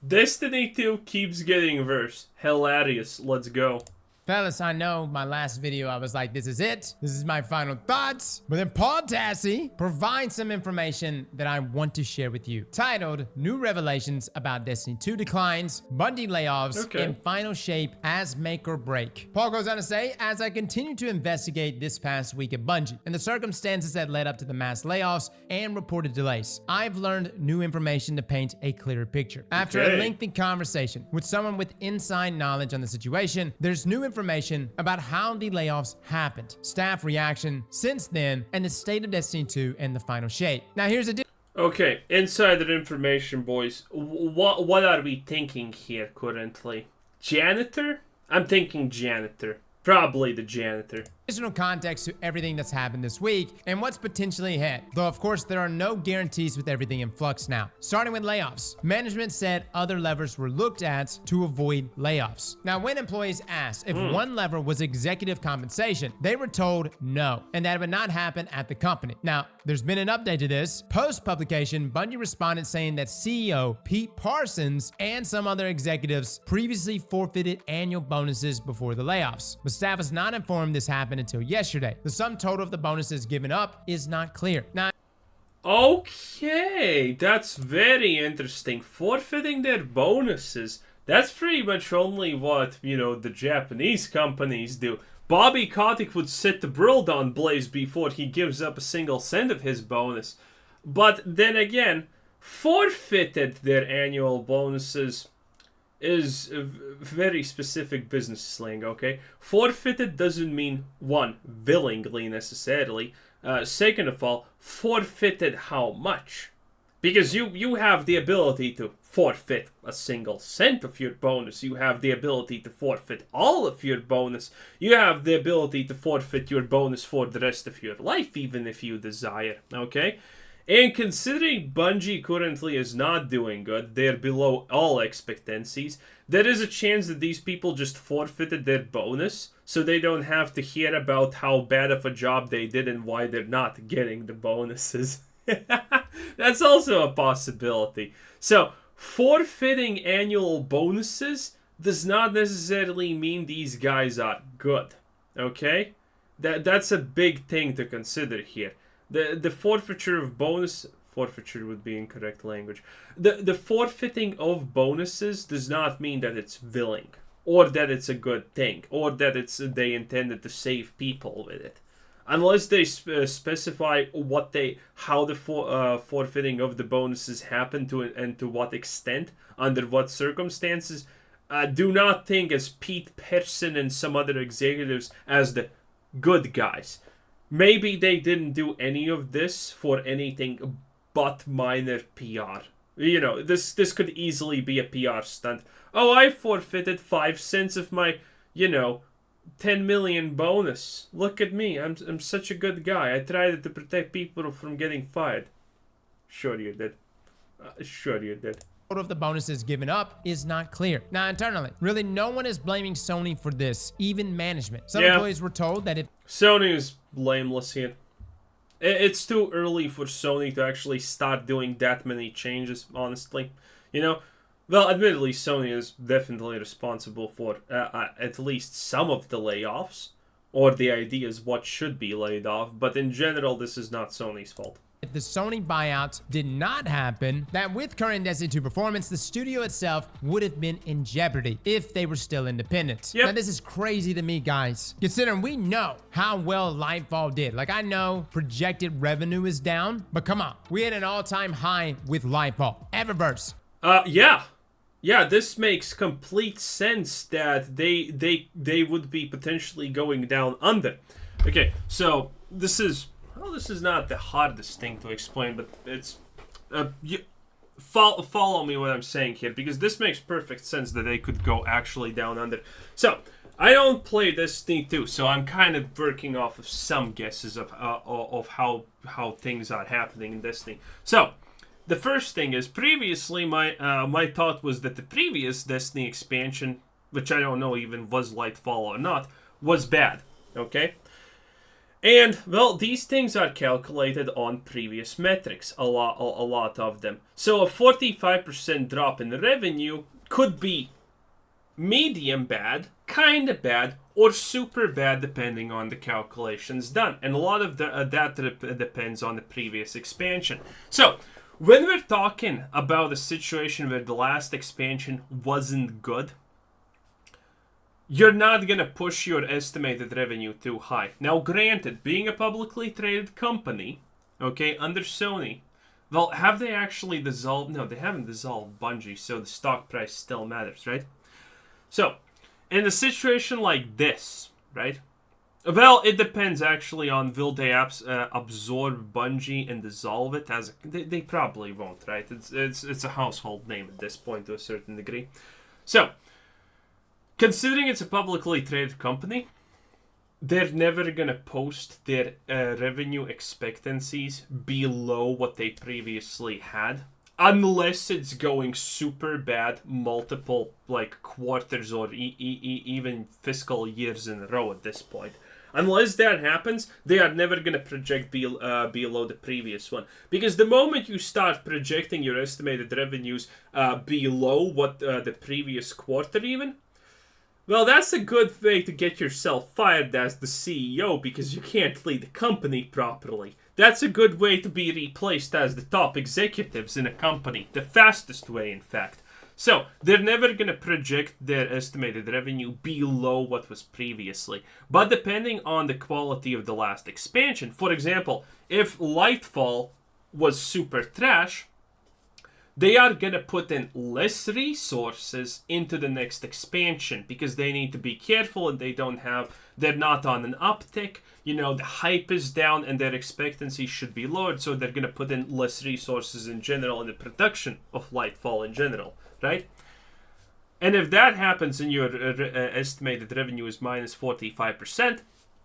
Destiny 2 keeps getting worse. Hilarious. Let's go. Fellas, I know my last video I was like, this is it. This is my final thoughts. But then Paul Tassi provides some information that I want to share with you. Titled, New Revelations About Destiny 2 Declines, Bungie Layoffs, in Final Shape as Make or Break. Paul goes on to say, as I continue to investigate this past week at Bungie and the circumstances that led up to the mass layoffs and reported delays, I've learned new information to paint a clearer picture. After a lengthy conversation with someone with inside knowledge on the situation, there's new information about how the layoffs happened, staff reaction since then, and the state of Destiny 2 and the final shape. Now here's the Okay, insider information, boys. What are we thinking here currently? Janitor? I'm thinking janitor. Probably the janitor. Additional context to everything that's happened this week and what's potentially ahead. Though, of course, there are no guarantees with everything in flux now. Starting with layoffs. Management said other levers were looked at to avoid layoffs. Now, when employees asked if one lever was executive compensation, they were told no, and that it would not happen at the company. Now, there's been an update to this. Post-publication, Bungie responded saying that CEO Pete Parsons and some other executives previously forfeited annual bonuses before the layoffs. But staff was not informed this happened until yesterday. The sum total of the bonuses given up is not clear. Now, okay, that's very interesting. Forfeiting their bonuses. That's pretty much only what, the Japanese companies do. Bobby Kotick would set the world on blaze before he gives up a single cent of his bonus. But then again, forfeited their annual bonuses is a very specific business slang, okay? Forfeited doesn't mean, one, willingly necessarily. Second of all, forfeited how much? Because you have the ability to forfeit a single cent of your bonus. You have the ability to forfeit all of your bonus. You have the ability to forfeit your bonus for the rest of your life, even if you desire, okay? And considering Bungie currently is not doing good, they're below all expectancies, there is a chance that these people just forfeited their bonus so they don't have to hear about how bad of a job they did and why they're not getting the bonuses. That's also a possibility. So, forfeiting annual bonuses does not necessarily mean these guys are good, okay? That's a big thing to consider here. The forfeiture of forfeiture would be incorrect language. The forfeiting of bonuses does not mean that it's willing, or that it's a good thing, or that they intended to save people with it. Unless they specify how the forfeiting of the bonuses happened to and to what extent, under what circumstances. Do not think as Pete Pearson and some other executives as the good guys. Maybe they didn't do any of this for anything but minor PR. This could easily be a PR stunt. Oh, I forfeited 5 cents of my, 10 million bonus. Look at me. I'm such a good guy. I tried to protect people from getting fired. Sure you did. Sure you did. Total of the bonuses given up is not clear. Now, internally, really no one is blaming Sony for this, even management. Some employees were told that if Sony is blameless here. It's too early for Sony to actually start doing that many changes, honestly. Well, admittedly, Sony is definitely responsible for at least some of the layoffs, or the ideas what should be laid off, but in general, this is not Sony's fault. If the Sony buyout did not happen, that with current Destiny 2 performance, the studio itself would have been in jeopardy if they were still independent. Now, this is crazy to me, guys. Considering we know how well Lightfall did. Like, I know projected revenue is down, but come on. We had an all-time high with Lightfall. Eververse. Yeah, this makes complete sense that they would be potentially going down under. Okay, so this is not the hardest thing to explain, but it's follow me what I'm saying here, because this makes perfect sense that they could go actually down under. So I don't play Destiny 2, so I'm kind of working off of some guesses of how things are happening in Destiny. So the first thing is, previously my thought was that the previous Destiny expansion, which I don't know even was Lightfall or not, was bad. Okay. And, well, these things are calculated on previous metrics, a lot of them. So a 45% drop in revenue could be medium bad, kind of bad, or super bad depending on the calculations done. And a lot of that depends on the previous expansion. So, when we're talking about a situation where the last expansion wasn't good, you're not going to push your estimated revenue too high. Now, granted, being a publicly traded company, okay, under Sony, well, have they actually dissolved? No, they haven't dissolved Bungie, so the stock price still matters, right? So, in a situation like this, right? Well, it depends actually on will they absorb Bungie and dissolve it as they probably won't, right? It's a household name at this point to a certain degree. So, considering it's a publicly traded company, they're never going to post their revenue expectancies below what they previously had. Unless it's going super bad multiple quarters or even fiscal years in a row at this point. Unless that happens, they are never going to project below the previous one. Because the moment you start projecting your estimated revenues below what the previous quarter even, well, that's a good way to get yourself fired as the CEO because you can't lead the company properly. That's a good way to be replaced as the top executives in a company. The fastest way, in fact. So, they're never going to project their estimated revenue below what was previously. But depending on the quality of the last expansion, for example, if Lightfall was super trash, they are going to put in less resources into the next expansion because they need to be careful and they're not on an uptick. You know, the hype is down and their expectancy should be lowered, so they're going to put in less resources in general in the production of Lightfall in general, right? And if that happens and your estimated revenue is minus 45%,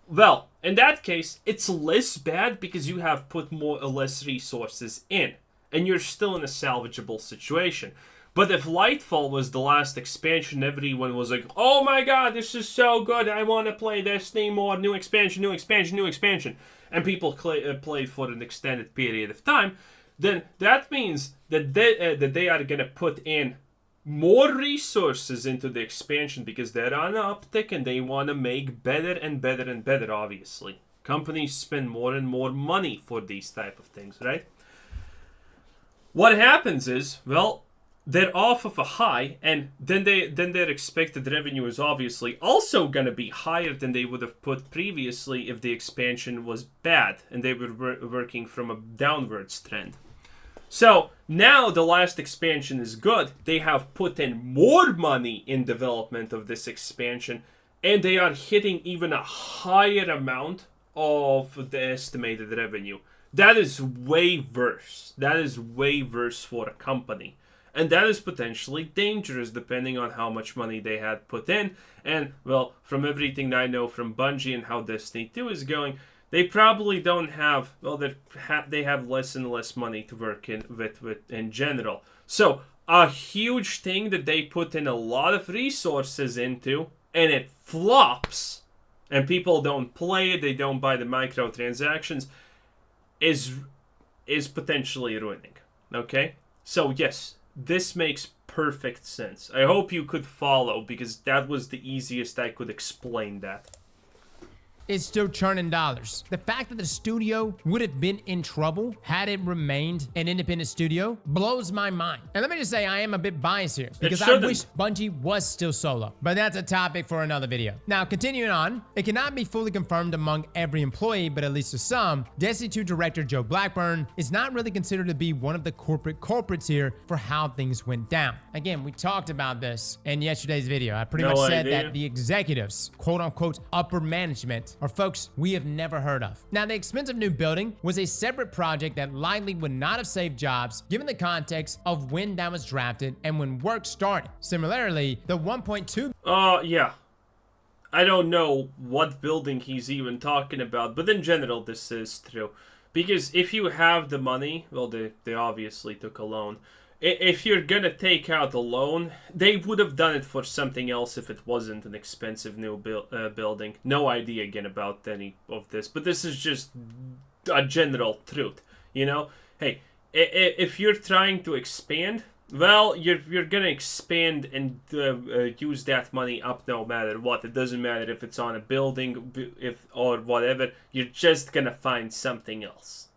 well, in that case, it's less bad because you have put more or less resources in. And you're still in a salvageable situation. But if Lightfall was the last expansion, everyone was like, oh my god, this is so good, I want to play Destiny more, new expansion, new expansion, new expansion, and people played for an extended period of time, then that means that they are going to put in more resources into the expansion because they're on an uptick and they want to make better and better and better, obviously. Companies spend more and more money for these type of things, right? What happens is, well, they're off of a high, and then their expected revenue is obviously also going to be higher than they would have put previously if the expansion was bad and they were working from a downwards trend. So now the last expansion is good. They have put in more money in development of this expansion, and they are hitting even a higher amount of the estimated revenue. That is way worse. That is way worse for a company. And that is potentially dangerous depending on how much money they had put in. And, well, from everything that I know from Bungie and how Destiny 2 is going, they probably don't have, well, they have less and less money to work with in general. So, a huge thing that they put in a lot of resources into, and it flops, and people don't play it, they don't buy the microtransactions, is potentially ruining. Okay? So yes, this makes perfect sense. I hope you could follow because that was the easiest I could explain that. It's still churning dollars. The fact that the studio would have been in trouble had it remained an independent studio blows my mind. And let me just say, I am a bit biased here because I wish Bungie was still solo, but that's a topic for another video. Now, continuing on, it cannot be fully confirmed among every employee, but at least to some, Destiny 2 director Joe Blackburn is not really considered to be one of the corporate culprits here for how things went down. Again, we talked about this in yesterday's video. I pretty much said that the executives, quote unquote, upper management, are folks we have never heard of. Now, the expensive new building was a separate project that likely would not have saved jobs given the context of when that was drafted and when work started. Similarly, the 1.2... yeah. I don't know what building he's even talking about, but in general, this is true. Because if you have the money, well, they obviously took a loan, if you're gonna take out a loan, they would have done it for something else if it wasn't an expensive new building. No idea again about any of this, but this is just a general truth, you know? Hey, if you're trying to expand, well, you're gonna expand and use that money up no matter what. It doesn't matter if it's on a building, or whatever. You're just gonna find something else.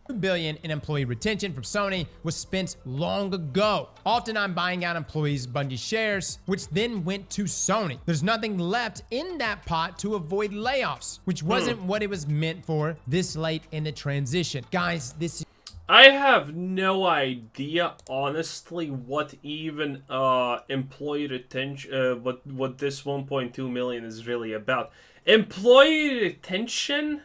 $2 billion in employee retention from Sony was spent long ago, often on buying out employees' Bungie shares, which then went to Sony. There's nothing left in that pot to avoid layoffs, which wasn't what it was meant for this late in the transition. Guys, this... I have no idea, honestly, what even employee retention, what this 1.2 million is really about. Employee retention?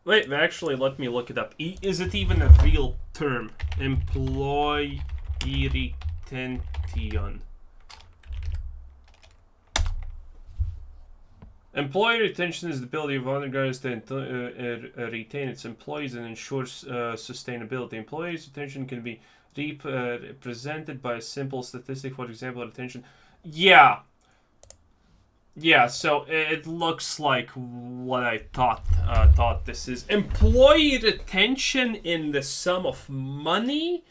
Wait, actually, let me look it up. Is it even a real term? Employee retention. Employee retention is the ability of organizations to retain its employees and ensure sustainability. Employees' retention can be represented by a simple statistic, for example, retention. Yeah, so it looks like what I thought this is. Employee retention in the sum of money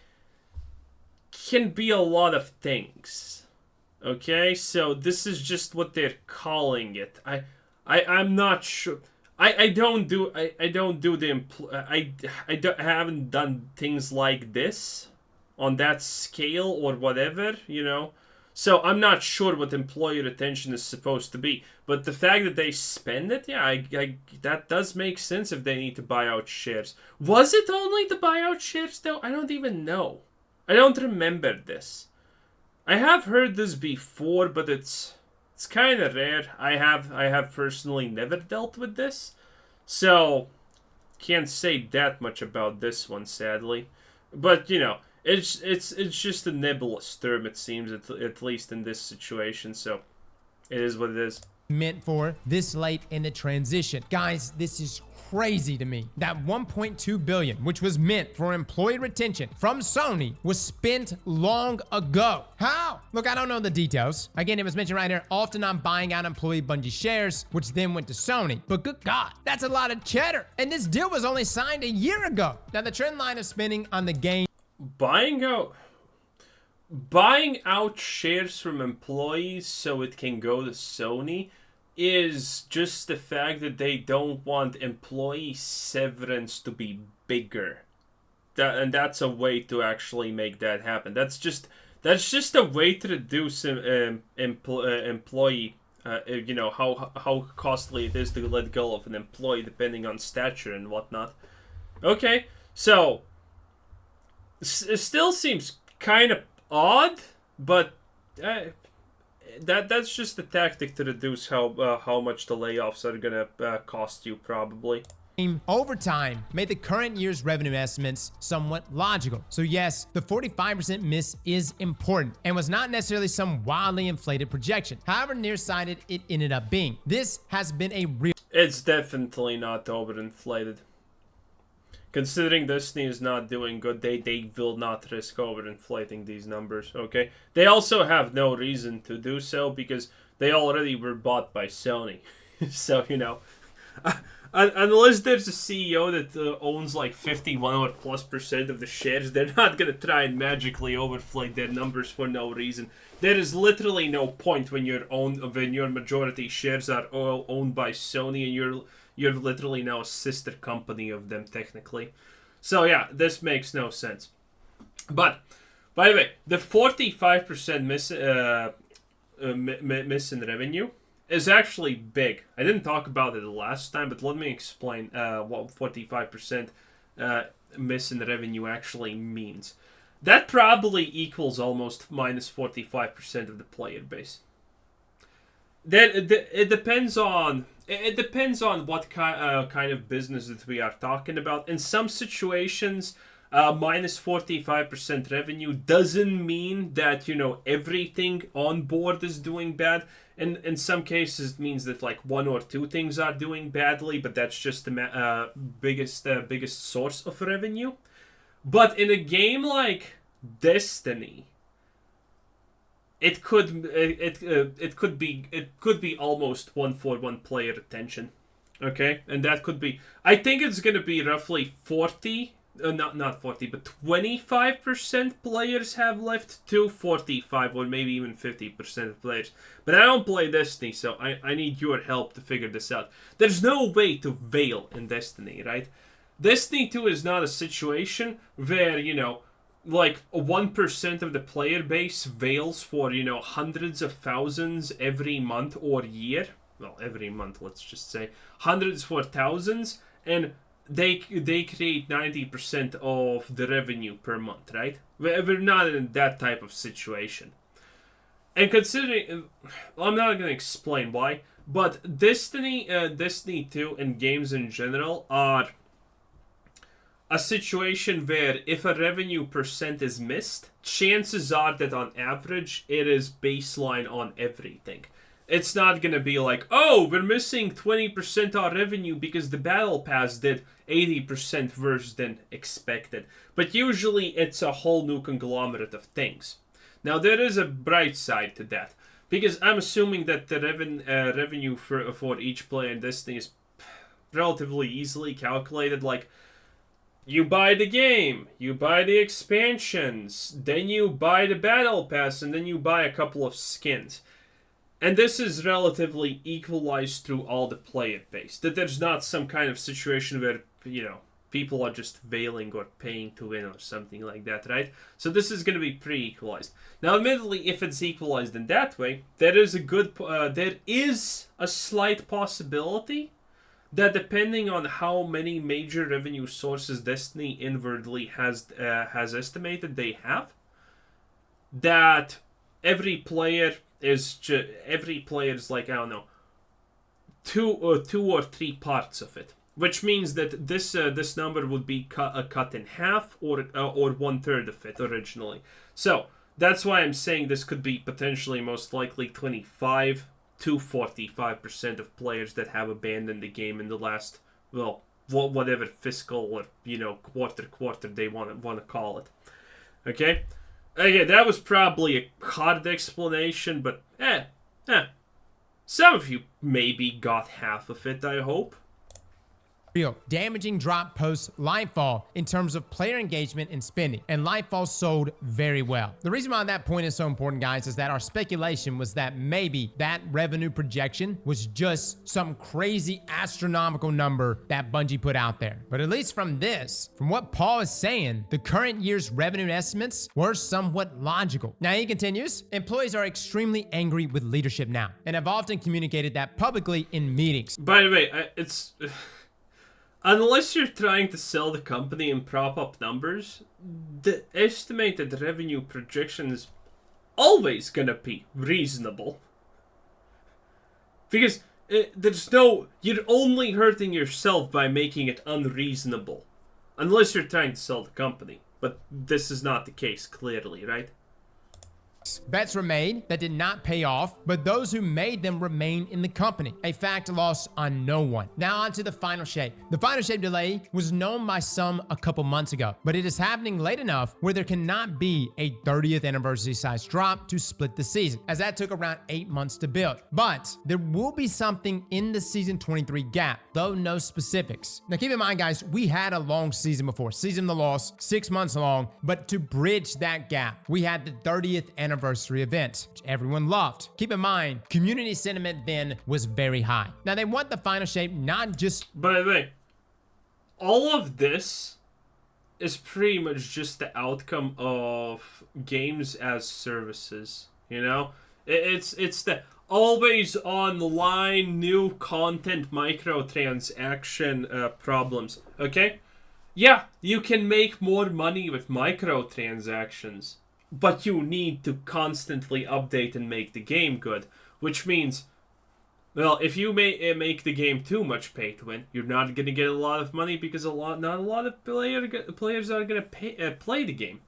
can be a lot of things. Okay, so this is just what they're calling it. I'm not sure. I haven't done things like this on that scale or whatever, you know. So I'm not sure what employee retention is supposed to be. But the fact that they spend it, yeah, that does make sense if they need to buy out shares. Was it only the buyout shares though? I don't even know. I don't remember this. I have heard this before, but it's kind of rare. I have personally never dealt with this, so can't say that much about this one, sadly. But you know, it's just a nebulous term, it seems, at least in this situation. So it is what it is. Meant for this late in the transition. Guys, this is crazy to me. That 1.2 billion, which was meant for employee retention from Sony, was spent long ago. How? Look, I don't know the details. Again, it was mentioned right here, often on buying out employee Bungie shares, which then went to Sony. But good God, that's a lot of cheddar. And this deal was only signed a year ago. Now, the trend line of spending on the game... Buying out shares from employees so it can go to Sony is just the fact that they don't want employee severance to be bigger. And that's a way to actually make that happen. That's just a way to reduce employee, you know, how costly it is to let go of an employee depending on stature and whatnot. Okay, so it still seems kind of odd, but that's just a tactic to reduce how much the layoffs are gonna cost you, probably. Over time made the current year's revenue estimates somewhat logical. So yes, the 45% miss is important and was not necessarily some wildly inflated projection. However nearsighted it ended up being. This has been a real... It's definitely not overinflated. Considering Disney is not doing good, they will not risk overinflating these numbers, okay? They also have no reason to do so because they already were bought by Sony. So, you know, unless there's a CEO that owns like 51 or plus % of the shares, they're not going to try and magically overflate their numbers for no reason. There is literally no point when your majority shares are all owned by Sony and you're literally now a sister company of them, technically. So yeah, this makes no sense. But, by the way, the 45% miss in revenue is actually big. I didn't talk about it the last time, but let me explain what 45% miss in revenue actually means. That probably equals almost minus 45% of the player base. It depends on what kind of business that we are talking about. In some situations, minus 45% revenue doesn't mean that, you know, everything on board is doing bad. And in some cases, it means that like one or two things are doing badly, but that's just the biggest source of revenue. But in a game like Destiny, it could be almost 1-for-1 player retention. Okay, and that could be. I think it's gonna be roughly 40. Not 40, but 25% players have left to 45, or maybe even 50% of players. But I don't play Destiny, so I need your help to figure this out. There's no way to veil in Destiny, right? Destiny 2 is not a situation where, like 1% of the player base veils for, hundreds of thousands every month or year. Well, every month, let's just say. Hundreds for thousands, and they create 90% of the revenue per month, right? We're not in that type of situation. And considering, I'm not going to explain why, but Destiny 2 and games in general are a situation where if a revenue percent is missed, chances are that on average it is baseline on everything. It's not going to be like, oh, we're missing 20% our revenue because the Battle Pass did 80% worse than expected. But usually it's a whole new conglomerate of things. Now, there is a bright side to that. Because I'm assuming that the revenue for each player in Destiny is relatively easily calculated. Like, you buy the game, you buy the expansions, then you buy the Battle Pass, and then you buy a couple of skins. And this is relatively equalized through all the player base. That there's not some kind of situation where, people are just veiling or paying to win or something like that, right? So this is going to be pretty equalized. Now, admittedly, if it's equalized in that way, there is a slight possibility that depending on how many major revenue sources Destiny inwardly has estimated they have, that every player is like, I don't know, two or three parts of it, which means that this number would be cut in half or 1/3 of it originally. So that's why I'm saying this could be potentially most likely 25 to 45% of players that have abandoned the game in the last, well, whatever fiscal or quarter they want to call it. Okay. Again, that was probably a hard explanation, but some of you maybe got half of it, I hope. Real damaging drop post Lightfall in terms of player engagement and spending, and Lightfall sold very well. The reason why that point is so important, guys, is that our speculation was that maybe that revenue projection was just some crazy astronomical number that Bungie put out there. But at least from what Paul is saying, the current year's revenue estimates were somewhat logical. Now he continues, employees are extremely angry with leadership now, and have often communicated that publicly in meetings. By the way, it's... Unless you're trying to sell the company and prop up numbers, the estimated revenue projection is always gonna be reasonable. Because you're only hurting yourself by making it unreasonable. Unless you're trying to sell the company. But this is not the case, clearly, right? Bets were made that did not pay off, but those who made them remain in the company. A fact lost on no one. Now on to the final shape. The final shape delay was known by some a couple months ago, but it is happening late enough where there cannot be a 30th anniversary size drop to split the season, as that took around 8 months to build. But there will be something in the season 23 gap, though no specifics. Now keep in mind, guys, we had a long season before. Season of the Lost, 6 months long, but to bridge that gap, we had the 30th anniversary event, which everyone loved. Keep in mind, community sentiment then was very high. Now they want the final shape not just... By the way, all of this is pretty much just the outcome of games as services, It's the always online new content microtransaction problems, okay? Yeah, you can make more money with microtransactions, but you need to constantly update and make the game good, which means, well, if you make the game too much pay to win, you're not going to get a lot of money because not a lot of players are going to play the game.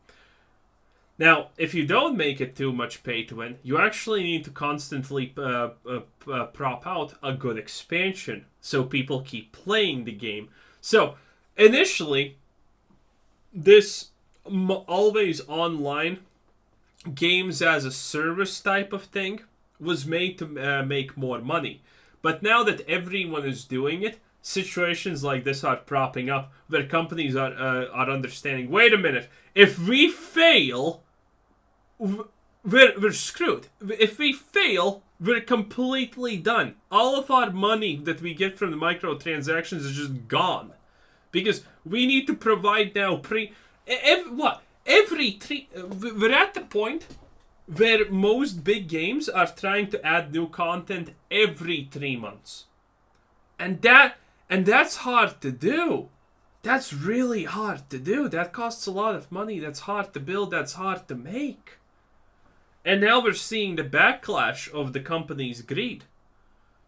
Now, if you don't make it too much pay to win, you actually need to constantly prop out a good expansion so people keep playing the game. So, initially, this always online, games as a service type of thing was made to make more money. But now that everyone is doing it, situations like this are propping up where companies are understanding, wait a minute, if we fail, we're screwed. If we fail, we're completely done. All of our money that we get from the microtransactions is just gone. Because we need to provide now we're at the point where most big games are trying to add new content every 3 months. And that's hard to do. That's really hard to do. That costs a lot of money. That's hard to build. That's hard to make. And now we're seeing the backlash of the company's greed.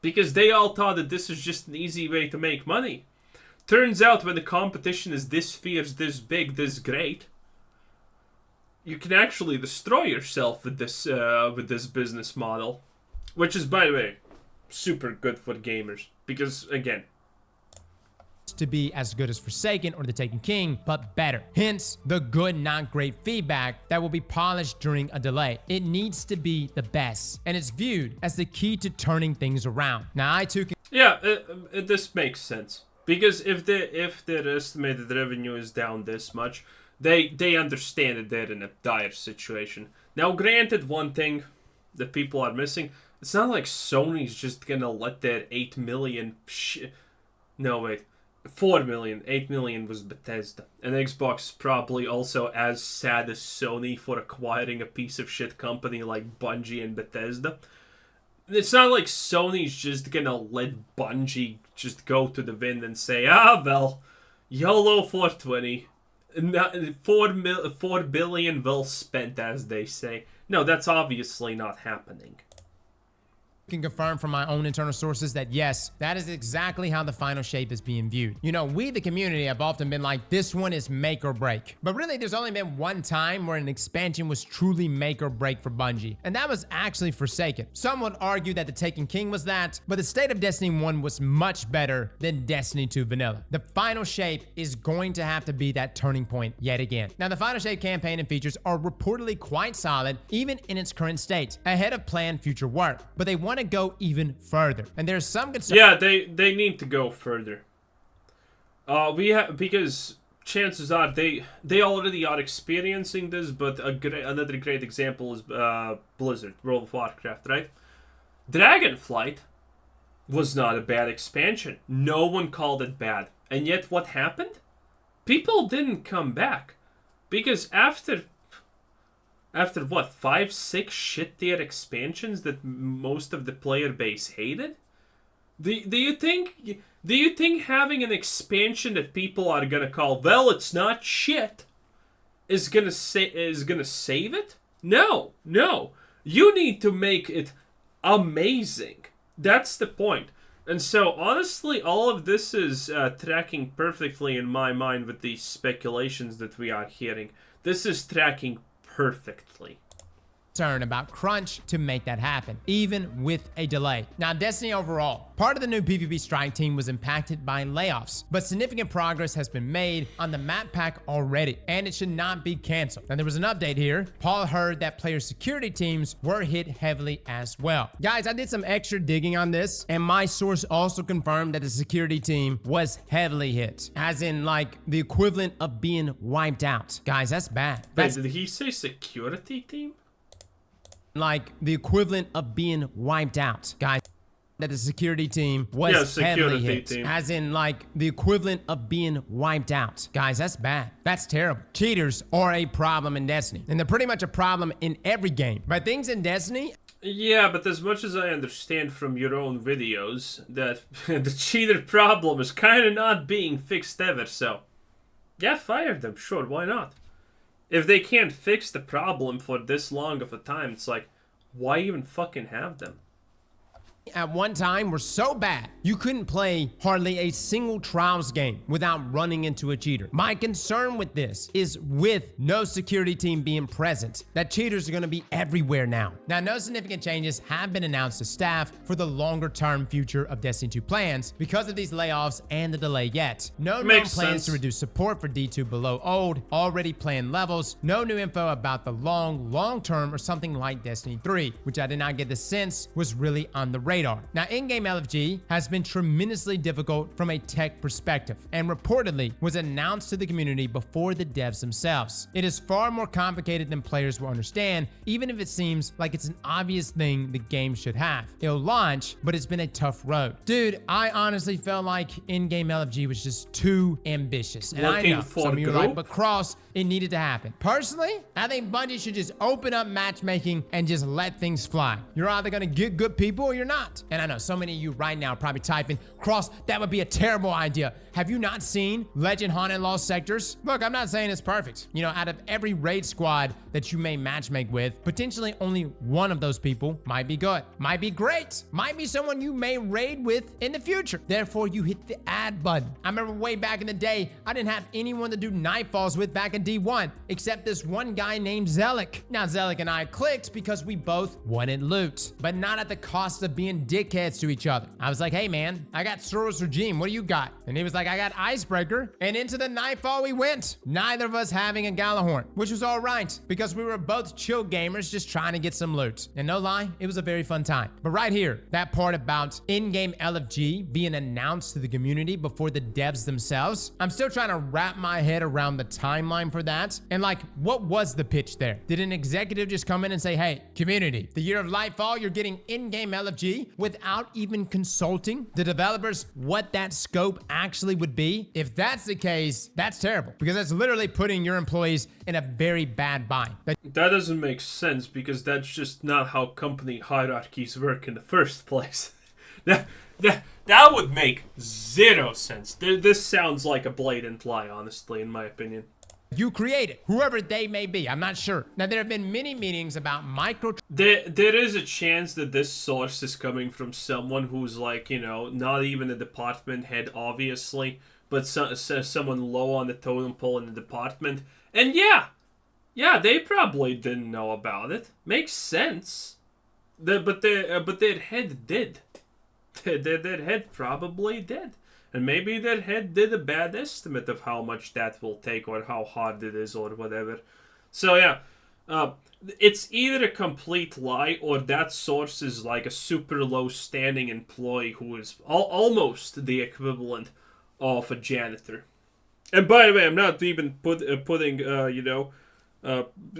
Because they all thought that this is just an easy way to make money. Turns out when the competition is this fierce, this big, this great, you can actually destroy yourself with this business model. Which is, by the way, super good for gamers. Because, again, to be as good as Forsaken or The Taken King, but better. Hence, the good, not great feedback that will be polished during a delay. It needs to be the best, and it's viewed as the key to turning things around. Now, I too can... Yeah, this makes sense. Because if their estimated revenue is down this much, they understand that they're in a dire situation. Now, granted, one thing that people are missing, it's not like Sony's just gonna let their 8 million... No, wait. 4 million. 8 million was Bethesda. And Xbox is probably also as sad as Sony for acquiring a piece of shit company like Bungie and Bethesda. It's not like Sony's just gonna let Bungie just go to the wind and say, well, YOLO 420. 4 billion well spent, as they say. No, that's obviously not happening. Can confirm from my own internal sources that yes, that is exactly how the final shape is being viewed. You know, we the community have often been like, this one is make or break. But really, there's only been one time where an expansion was truly make or break for Bungie, and that was actually Forsaken. Some would argue that The Taken King was that, but the State of Destiny 1 was much better than Destiny 2 Vanilla. The final shape is going to have to be that turning point yet again. Now, the final shape campaign and features are reportedly quite solid, even in its current state, ahead of planned future work, but they want to go even further, and there's some concern. Yeah, they need to go further. Because chances are they already are experiencing this, but another great example is Blizzard, World of Warcraft, right? Dragonflight was not a bad expansion. No one called it bad, and yet what happened? People didn't come back because after what, 5, 6 shit tier expansions that most of the player base hated? Do you think having an expansion that people are gonna call, well, it's not shit, is gonna save it? No. You need to make it amazing. That's the point. And so, honestly, all of this is tracking perfectly in my mind with these speculations that we are hearing. This is tracking perfectly. Concern about crunch to make that happen, even with a delay. Now, Destiny overall, part of the new PvP strike team was impacted by layoffs, but significant progress has been made on the map pack already, and it should not be canceled. Now, there was an update here. Paul heard that player security teams were hit heavily as well. Guys, I did some extra digging on this, and my source also confirmed that the security team was heavily hit, as in like the equivalent of being wiped out. Guys, that's bad. Wait, did he say security team? Like the equivalent of being wiped out, guys. That the security team was heavily hit, as in like the equivalent of being wiped out. Guys, that's bad. That's terrible. Cheaters are a problem in Destiny, and they're pretty much a problem in every game. But things in Destiny... Yeah, but as much as I understand from your own videos that the cheater problem is kind of not being fixed ever, so yeah, fire them. Sure, why not? If they can't fix the problem for this long of a time, it's like, why even fucking have them? at one time were so bad, you couldn't play hardly a single Trials game without running into a cheater. My concern with this is with no security team being present, that cheaters are gonna be everywhere now. Now, no significant changes have been announced to staff for the longer term future of Destiny 2 plans because of these layoffs and the delay yet. No known plans to reduce support for D2 below old, already planned levels, no new info about the long term or something like Destiny 3, which I did not get the sense was really on the radar. Now, InGame LFG has been tremendously difficult from a tech perspective and reportedly was announced to the community before the devs themselves. It is far more complicated than players will understand, even if it seems like it's an obvious thing the game should have. It'll launch, but it's been a tough road. Dude, I honestly felt like InGame LFG was just too ambitious. And I know some of you are like, but Cross, it needed to happen. Personally, I think Bungie should just open up matchmaking and just let things fly. You're either gonna get good people or you're not. And I know so many of you right now are probably typing, Cross, that would be a terrible idea. Have you not seen Legend Haunted Lost Sectors? Look, I'm not saying it's perfect. You know, out of every raid squad that you may matchmake with, potentially only one of those people might be good, might be great, might be someone you may raid with in the future. Therefore, you hit the add button. I remember way back in the day, I didn't have anyone to do nightfalls with back in D1, except this one guy named Zelik. Now, Zelik and I clicked because we both wanted loot, but not at the cost of being dickheads to each other. I was like, hey man, I got Soros Regime, what do you got? And he was like, I got Icebreaker, and into the nightfall we went. Neither of us having a Galahorn, which was all right, because we were both chill gamers just trying to get some loot. And no lie, it was a very fun time. But right here, that part about InGame LFG being announced to the community before the devs themselves, I'm still trying to wrap my head around the timeline for that. And like, what was the pitch there? Did an executive just come in and say, hey, community, the year of Lightfall, you're getting InGame LFG without even consulting the developers what that scope actually would be? If that's the case, that's terrible, because that's literally putting your employees in a very bad bind. That doesn't make sense, because that's just not how company hierarchies work in the first place. That would make zero sense. This sounds like a blatant lie, honestly, in my opinion. You created, whoever they may be, I'm not sure. Now, there have been many meetings about micro... There is a chance that this source is coming from someone who's like, you know, not even a department head, obviously, but someone low on the totem pole in the department. And yeah, they probably didn't know about it. Makes sense. But their head did. Their head probably did. And maybe their head did a bad estimate of how much that will take, or how hard it is, or whatever. So yeah, it's either a complete lie, or that source is like a super low standing employee who is almost the equivalent of a janitor. And by the way, I'm not even putting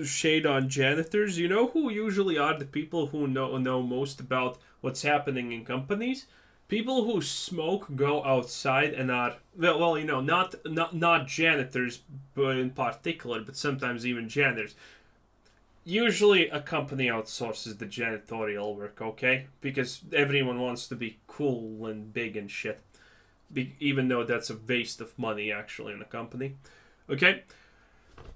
shade on janitors. You know who usually are the people who know most about what's happening in companies? People who smoke, go outside, and are not janitors, but in particular, but sometimes even janitors. Usually, a company outsources the janitorial work, okay? Because everyone wants to be cool and big and shit, even though that's a waste of money actually in a company, okay?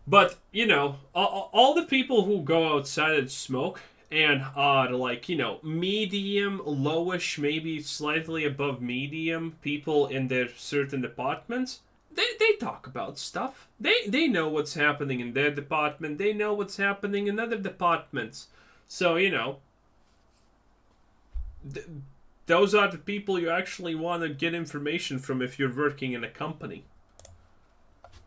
But you know, all the people who go outside and smoke and are like, you know, medium, lowish, maybe slightly above medium people in their certain departments, they talk about stuff. They know what's happening in their department. They know what's happening in other departments. So, you know, those are the people you actually want to get information from if you're working in a company.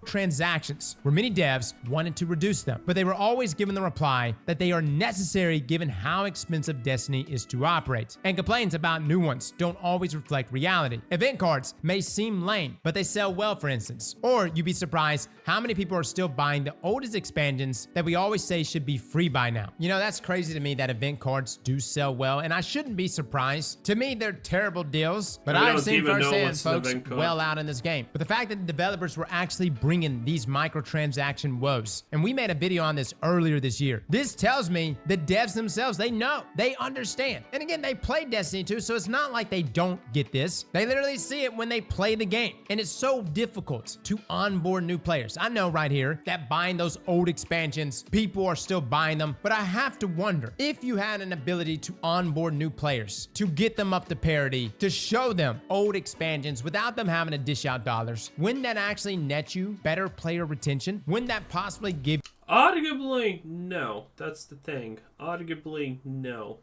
Transactions, where many devs wanted to reduce them, but they were always given the reply that they are necessary given how expensive Destiny is to operate. And complaints about new ones don't always reflect reality. Event cards may seem lame, but they sell well, for instance. Or you'd be surprised how many people are still buying the oldest expansions that we always say should be free by now. You know, that's crazy to me that event cards do sell well, and I shouldn't be surprised. To me, they're terrible deals, but I've seen firsthand folks well out in this game. But the fact that the developers were actually bringing these microtransaction woes. And we made a video on this earlier this year. This tells me the devs themselves, they know, they understand. And again, they play Destiny 2, so it's not like they don't get this. They literally see it when they play the game. And it's so difficult to onboard new players. I know right here that buying those old expansions, people are still buying them, but I have to wonder if you had an ability to onboard new players, to get them up to parity, to show them old expansions without them having to dish out dollars, wouldn't that actually net you better player retention? Wouldn't that possibly give Arguably, no. That's the thing. Arguably, no.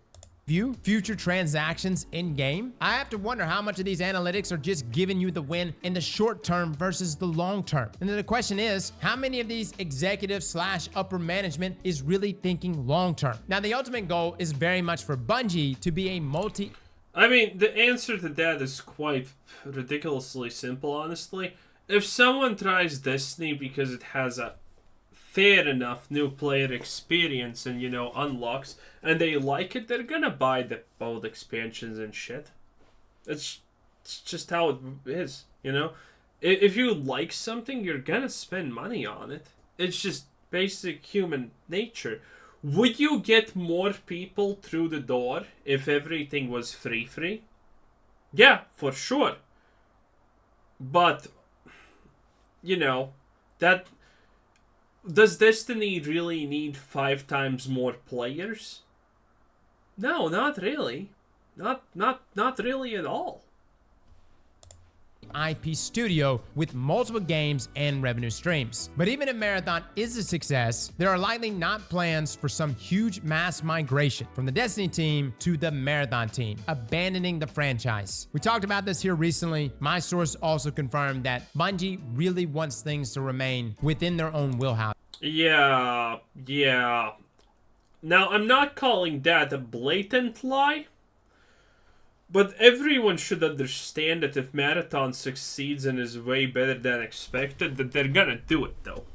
you future transactions in game? I have to wonder how much of these analytics are just giving you the win in the short term versus the long term. And then the question is, how many of these executives slash upper management is really thinking long term? Now, the ultimate goal is very much for Bungie to be a I mean, the answer to that is quite ridiculously simple, honestly. If someone tries Destiny because it has a fair enough new player experience and, you know, unlocks, and they like it, they're gonna buy the old expansions and shit. It's just how it is, you know? If you like something, you're gonna spend money on it. It's just basic human nature. Would you get more people through the door if everything was free? Yeah, for sure. But, you know, that... Does Destiny really need 5 times more players? No, not really. Not really at all. IP studio with multiple games and revenue streams. But even if Marathon is a success, there are likely not plans for some huge mass migration from the Destiny team to the Marathon team, abandoning the franchise. We talked about this here recently. My source also confirmed that Bungie really wants things to remain within their own wheelhouse. Yeah. Now, I'm not calling that a blatant lie, but everyone should understand that if Marathon succeeds and is way better than expected, that they're gonna do it, though.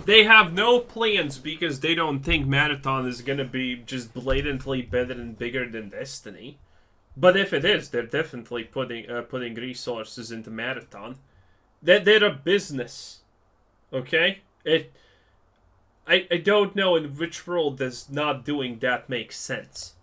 They have no plans because they don't think Marathon is gonna be just blatantly better and bigger than Destiny. But if it is, they're definitely putting resources into Marathon. They're a business, okay? I don't know in which world does not doing that make sense.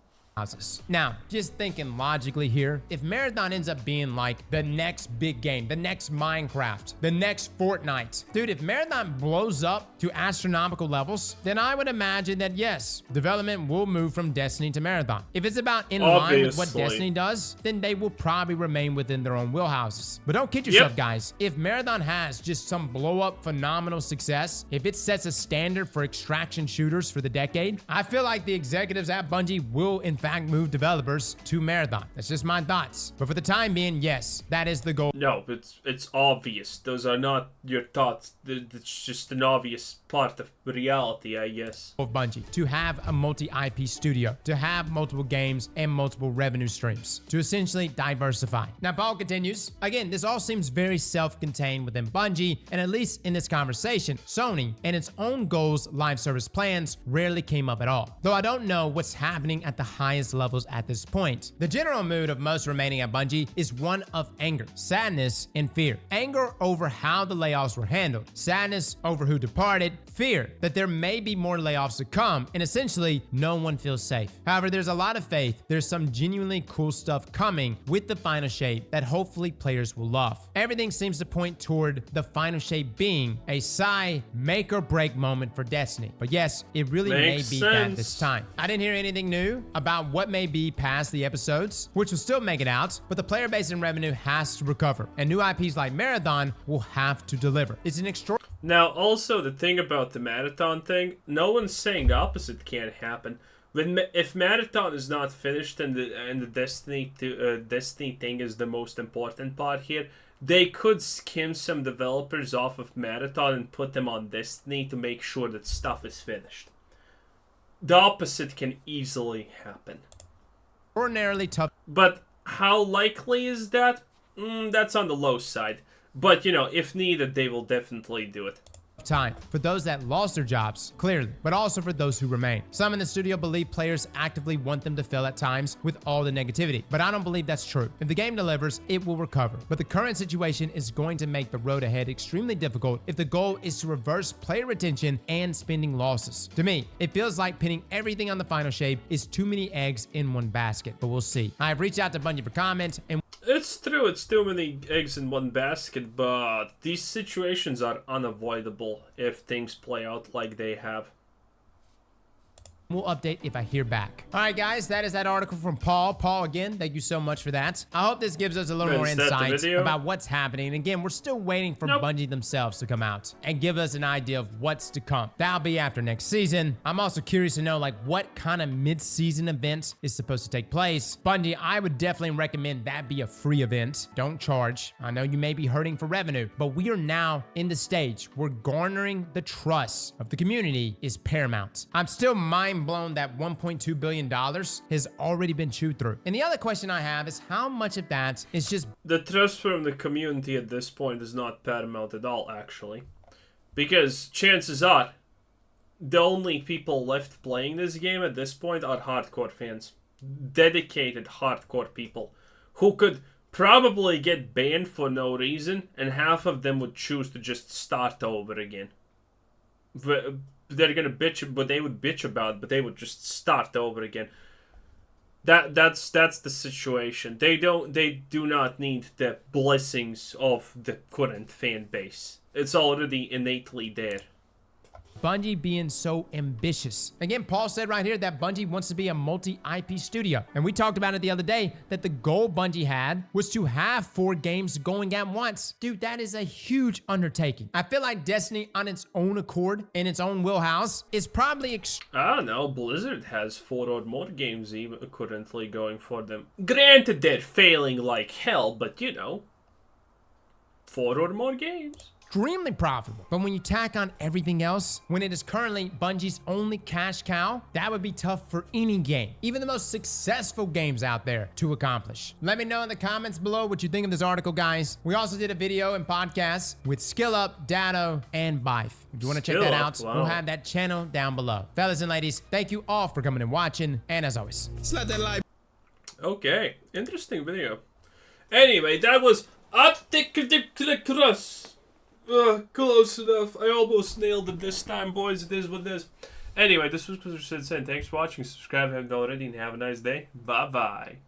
Now, just thinking logically here, if Marathon ends up being like the next big game, the next Minecraft, the next Fortnite, dude, if Marathon blows up to astronomical levels, then I would imagine that yes, development will move from Destiny to Marathon. If it's about in line with what Destiny does, then they will probably remain within their own wheelhouses. But don't kid yourself, guys. If Marathon has just some blow up phenomenal success, if it sets a standard for extraction shooters for the decade, I feel like the executives at Bungie will in fact move developers to Marathon. That's just my thoughts. But for the time being, yes, that is the goal. No, it's obvious. Those are not your thoughts. It's just an obvious part of reality, I guess. Of Bungie, to have a multi-IP studio, to have multiple games and multiple revenue streams, to essentially diversify. Now, Paul continues, again, this all seems very self-contained within Bungie, and at least in this conversation, Sony and its own goals, live service plans rarely came up at all. Though I don't know what's happening at the highest levels at this point. The general mood of most remaining at Bungie is one of anger, sadness, and fear. Anger over how the layoffs were handled, sadness over who departed, fear that there may be more layoffs to come, and essentially no one feels safe. However, there's a lot of faith. There's some genuinely cool stuff coming with the final shape that hopefully players will love. Everything seems to point toward the final shape being a sigh, make or break moment for Destiny. But yes, it really may be that this time. I didn't hear anything new about what may be past the episodes, which will still make it out, but the player base and revenue has to recover, and new IPs like Marathon will have to deliver. It's an extraordinary. Now, also, the thing about the Marathon thing, no one's saying the opposite can't happen. If Marathon is not finished and the Destiny thing is the most important part here, they could skim some developers off of Marathon and put them on Destiny to make sure that stuff is finished. The opposite can easily happen. Ordinarily tough. But how likely is that? That's on the low side. But, you know, if needed, they will definitely do it. time for those that lost their jobs, clearly, but also for those who remain. Some in the studio believe players actively want them to fail at times with all the negativity, but I don't believe that's true. If the game delivers, it will recover. But the current situation is going to make the road ahead extremely difficult if the goal is to reverse player retention and spending losses. To me, it feels like pinning everything on the final shape is too many eggs in one basket, but we'll see. I've reached out to Bungie for comments, and it's true, it's too many eggs in one basket, but these situations are unavoidable if things play out like they have. we'll update if I hear back. All right, guys, that is that article from Paul. Paul, again, thank you so much for that. I hope this gives us a little more insight about what's happening. Again, we're still waiting for Bungie themselves to come out and give us an idea of what's to come. That'll be after next season. I'm also curious to know, like, what kind of mid-season event is supposed to take place. Bungie, I would definitely recommend that be a free event. Don't charge. I know you may be hurting for revenue, but we are now in the stage where garnering the trust of the community is paramount. I'm still mind blown that $1.2 billion has already been chewed through. And the other question I have is how much of that is just... The trust from the community at this point is not paramount at all, actually. Because chances are, the only people left playing this game at this point are hardcore fans. Dedicated hardcore people who could probably get banned for no reason, and half of them would choose to just start over again. They're gonna bitch, but they would bitch about it, but they would just start over again. That's the situation. They do not need the blessings of the current fan base. It's already innately there. Bungie being so ambitious. Again, Paul said right here that Bungie wants to be a multi-IP studio. And we talked about it the other day that the goal Bungie had was to have 4 games going at once. Dude, that is a huge undertaking. I feel like Destiny on its own accord, in its own wheelhouse, is probably... I don't know, Blizzard has 4 or more games even currently going for them. Granted, they're failing like hell, but you know, 4 or more games. Extremely profitable. But when you tack on everything else, when it is currently Bungie's only cash cow, that would be tough for any game, even the most successful games out there, to accomplish. Let me know in the comments below what you think of this article, guys. We also did a video and podcast with SkillUp, Dado, and Bife. If you want to check that out, we'll have that channel down below. Fellas and ladies, thank you all for coming and watching, and as always, slap that like. Okay, interesting video. Anyway, that was Cross. Close enough. I almost nailed it this time, boys. It is what it is. Anyway, this was Mr. Said. Thanks for watching. Subscribe if you haven't already, and have a nice day. Bye-bye.